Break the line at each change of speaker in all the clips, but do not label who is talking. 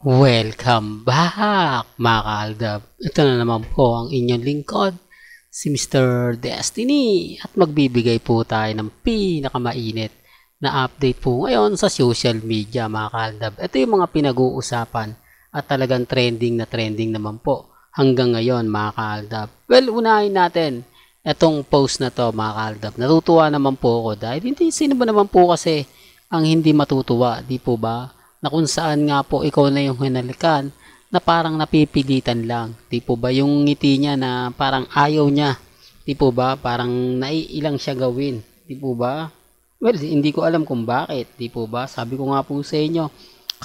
Welcome back mga kaaldab. Ito na naman po ang inyong lingkod, si Mr. Destiny. At magbibigay po tayo ng pinakamainit na update po ngayon sa social media mga kaaldab. Ito yung mga pinag-uusapan at talagang trending naman po hanggang ngayon mga kaaldab. Well, unahin natin itong post na to mga kaaldab. Natutuwa naman po ako dahil hindi sino ba naman po kasi ang hindi matutuwa, di po ba? Na kung saan nga po ikaw na yung hinalikan na parang napipilitan lang. Di po ba yung ngiti niya na parang ayaw niya? Di po ba parang naiilang siya gawin? Di po ba? Well, hindi ko alam kung bakit. Di po ba? Sabi ko nga po sa inyo,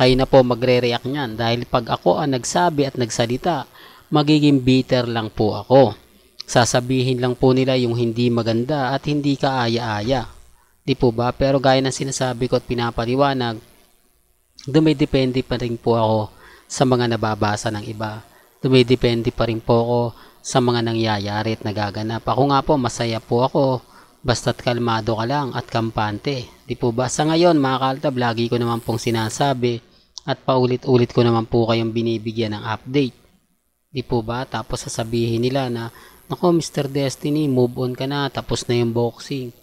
kayo na po magre-react niyan dahil pag ako ang nagsabi at nagsalita, magiging bitter lang po ako. Sasabihin lang po nila yung hindi maganda at hindi kaaya-aya. Di po ba? Pero gaya ng sinasabi ko at pinapaliwanag, dumidepende pa rin po ako sa mga nababasa ng iba. Dumidepende pa rin po ako sa mga nangyayari at nagaganap. Ako nga po, masaya po ako basta't kalmado ka lang at kampante. Di po ba? Sa ngayon, mga kaltab, lagi ko naman pong sinasabi at paulit-ulit ko naman po kayong binibigyan ng update. Di po ba? Tapos sasabihin nila na, nako Mr. Destiny, move on ka na, tapos na yung boxing.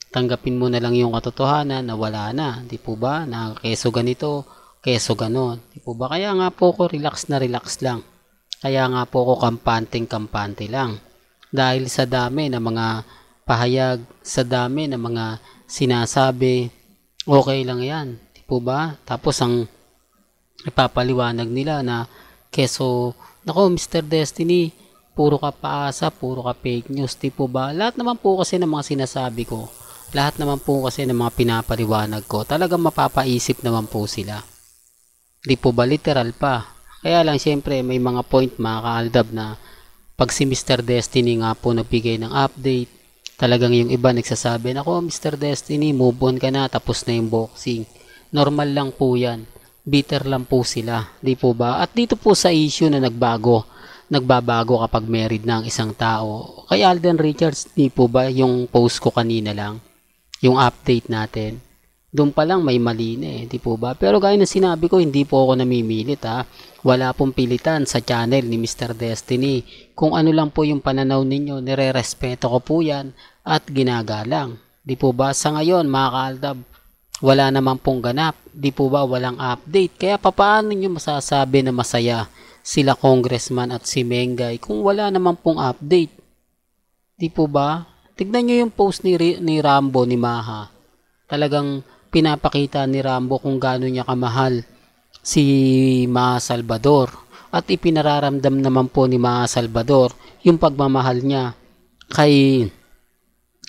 Tanggapin mo na lang yung katotohanan na wala na, di po ba? Na keso ganito, keso ganon. Di po ba? Kaya nga po ko relax lang. Kaya nga po ko kampante lang. Dahil sa dami ng mga pahayag, sa dami ng mga sinasabi, okay lang yan. Di po ba? Tapos ang ipapaliwanag nila na keso, nako Mr. Destiny, puro ka paasa, puro ka fake news. Di po ba? Lahat naman po kasi ng mga sinasabi ko, lahat naman po kasi ng mga pinapaliwanag ko, talagang mapapaisip naman po sila. Di po ba literal pa? Kaya lang syempre may mga point mga kaaldab na pag si Mr. Destiny nga po nagbigay ng update, talagang yung iba nagsasabi, nako Mr. Destiny, move on ka na, tapos na yung boxing. Normal lang po yan. Bitter lang po sila. Di po ba? At dito po sa issue na nagbabago kapag married na ang isang tao. Kay Alden Richards, di po ba yung post ko kanina lang? Yung update natin, doon pa lang may mali na di po ba? Pero gaya na sinabi ko, hindi po ako namimilit Wala pong pilitan sa channel ni Mr. Destiny. Kung ano lang po yung pananaw ninyo, nire-respeto ko po yan at ginagalang. Di po ba? Sa ngayon, mga kaaldab, wala naman pong ganap. Di po ba? Walang update. Kaya paano nyo masasabi na masaya sila Congressman at si Mengay kung wala naman pong update? Di po ba? Tignan nyo yung post ni Rambo ni Maha. Talagang pinapakita ni Rambo kung gaano niya kamahal si Maha Salvador. At ipinararamdam naman po ni Maha Salvador yung pagmamahal niya kay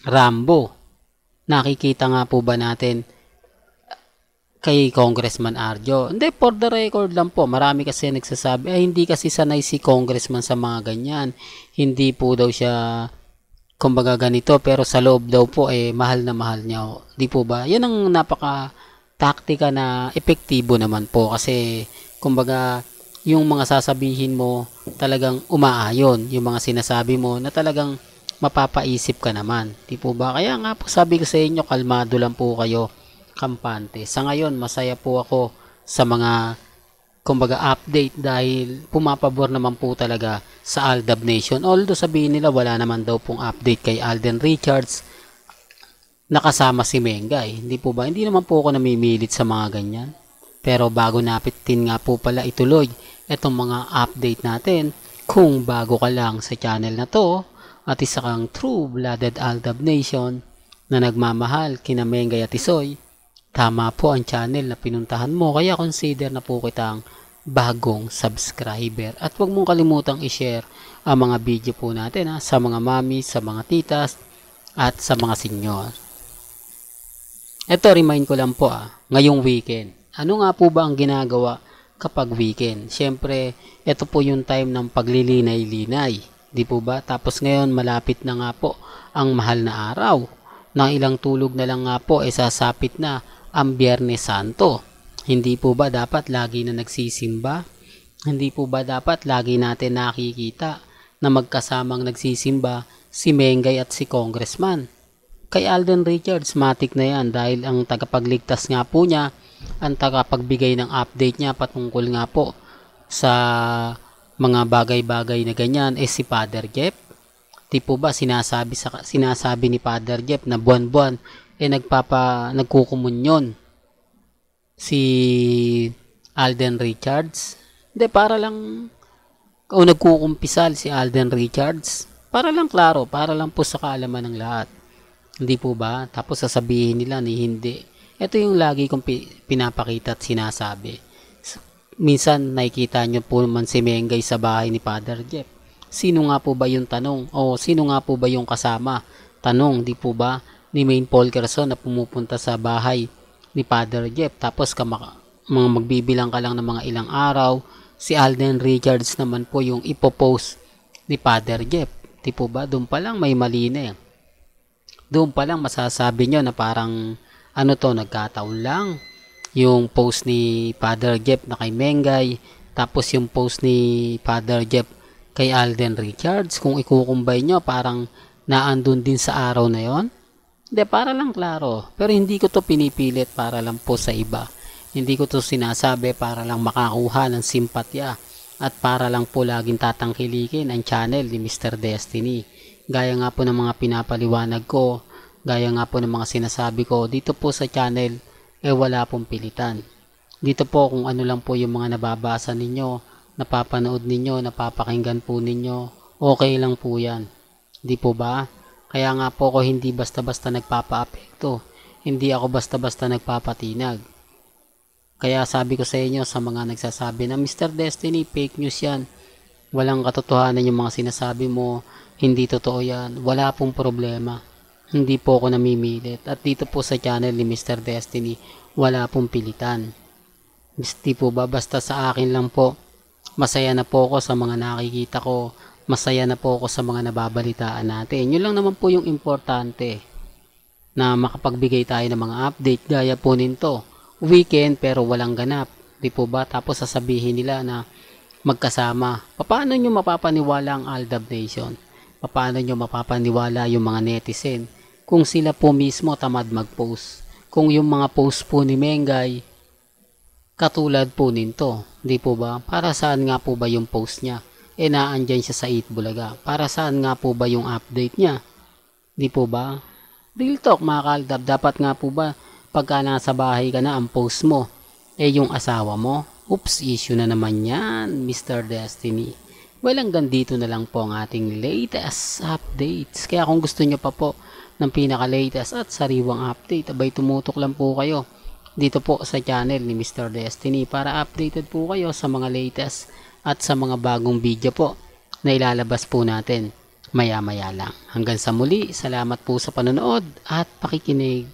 Rambo. Nakikita nga po ba natin kay Congressman Arjo? Hindi, for the record lang po. Marami kasi nagsasabi, hindi kasi sanay si Congressman sa mga ganyan. Hindi po daw siya kumbaga ganito, pero sa loob daw po mahal na mahal niya. Di po ba? Yan ang napaka taktika na epektibo naman po kasi kumbaga yung mga sasabihin mo talagang umaayon, yung mga sinasabi mo na talagang mapapaisip ka naman. Di po ba? Kaya nga po sabi ko sa inyo, kalmado lang po kayo, kampante. Sa ngayon, masaya po ako sa mga kumbaga update dahil pumapabor naman po talaga sa Aldab Nation. Although sabihin nila wala naman daw pong update kay Alden Richards, nakasama si Mengay. Hindi po ba? Hindi naman po ako namimilit sa mga ganyan. Pero bago napitin nga po pala ituloy itong mga update natin, kung bago ka lang sa channel na to at isa kang true-blooded Aldab Nation na nagmamahal kina Mengay at Isoy, tama po ang channel na pinuntahan mo, kaya consider na po kitang bagong subscriber. At huwag mong kalimutang i-share ang mga video po natin sa mga mami, sa mga titas, at sa mga senyor. Ito, remind ko lang po ngayong weekend. Ano nga po ba ang ginagawa kapag weekend? Siyempre, ito po yung time ng paglilinay-linay. Di po ba? Tapos ngayon, malapit na nga po ang mahal na araw. Nang ilang tulog na lang nga po, sasapit na ang Biyernes Santo. Hindi po ba dapat lagi na nagsisimba? Hindi po ba dapat lagi natin nakikita na magkasamang nagsisimba si Mengay at si Congressman? kay Alden Richards, matik na yan dahil ang tagapagligtas nga po niya, ang tagapagbigay ng update niya patungkol nga po sa mga bagay-bagay na ganyan si Father Jeff. Di po ba sinasabi ni Father Jeff na buwan-buwan nagkukumunyon si Alden Richards? Hindi, para lang o nagkukumpisal si Alden Richards. Para lang klaro, para lang po sa kaalaman ng lahat. Hindi po ba? Tapos sasabihin nila ni hindi. Ito yung lagi kong pinapakita at sinasabi. Minsan nakikita nyo po naman si Mengay sa bahay ni Father Jeff. Sino nga po ba yung tanong? O sino nga po ba yung kasama? Tanong, di po ba? Ni Maine Polkerson na pumupunta sa bahay ni Father Jeff. Tapos mga magbibilang ka lang ng mga ilang araw. Si Alden Richards naman po yung ipopost ni Father Jeff. Di po ba? Doon pa lang may mali na eh. Doon pa lang masasabi nyo na parang nagkataon lang. Yung post ni Father Jeff na kay Mengay, tapos yung post ni Father Jeff kay Alden Richards, kung ikukumbay nyo, parang naandun din sa araw na yon. Hindi, para lang klaro. Pero hindi ko to pinipilit para lang po sa iba. Hindi ko to sinasabi para lang makakuha ng simpatya at para lang po laging tatangkilikin ang channel ni Mr. Destiny. Gaya nga po ng mga pinapaliwanag ko, gaya nga po ng mga sinasabi ko, dito po sa channel, wala pong pilitan. Dito po kung ano lang po yung mga nababasa ninyo, napapanood ninyo, napapakinggan po ninyo, okay lang po yan. Di po ba? Kaya nga po ako hindi basta-basta nagpapa-apekto. Hindi ako basta-basta nagpapatinag. Kaya sabi ko sa inyo sa mga nagsasabi na Mr. Destiny, fake news yan. Walang katotohanan yung mga sinasabi mo, hindi totoo yan. Wala pong problema. Hindi po ako namimilit. At dito po sa channel ni Mr. Destiny, wala pong pilitan. Di po ba? Basta sa akin lang po. Masaya na po ako sa mga nakikita ko. Masaya na po ako sa mga nababalitaan natin. Yun lang naman po yung importante. Na makapagbigay tayo ng mga update. Gaya po nito. Weekend pero walang ganap. Di po ba? Tapos sasabihin nila na magkasama. Paano nyo mapapaniwala ang Aldab Nation? Paano nyo mapapaniwala yung mga netizen? Kung sila po mismo tamad mag-post. Kung yung mga post po ni Mengay, katulad po nito. Di po ba? Para saan nga po ba yung post niya? Naandyan siya sa 8 Bulaga. Para saan nga po ba yung update niya? Di po ba? Real talk mga kaaldab. Dapat nga po ba pagka nasa bahay ka na ang post mo, yung asawa mo? Oops, issue na naman yan, Mr. Destiny. Well, hanggang dito na lang po ang ating latest updates. Kaya kung gusto nyo pa po ng pinaka-latest at sariwang update, abay tumutok lang po kayo dito po sa channel ni Mr. Destiny para updated po kayo sa mga latest at sa mga bagong video po na ilalabas po natin maya-maya lang. Hanggang sa muli, salamat po sa panonood at pakikinig.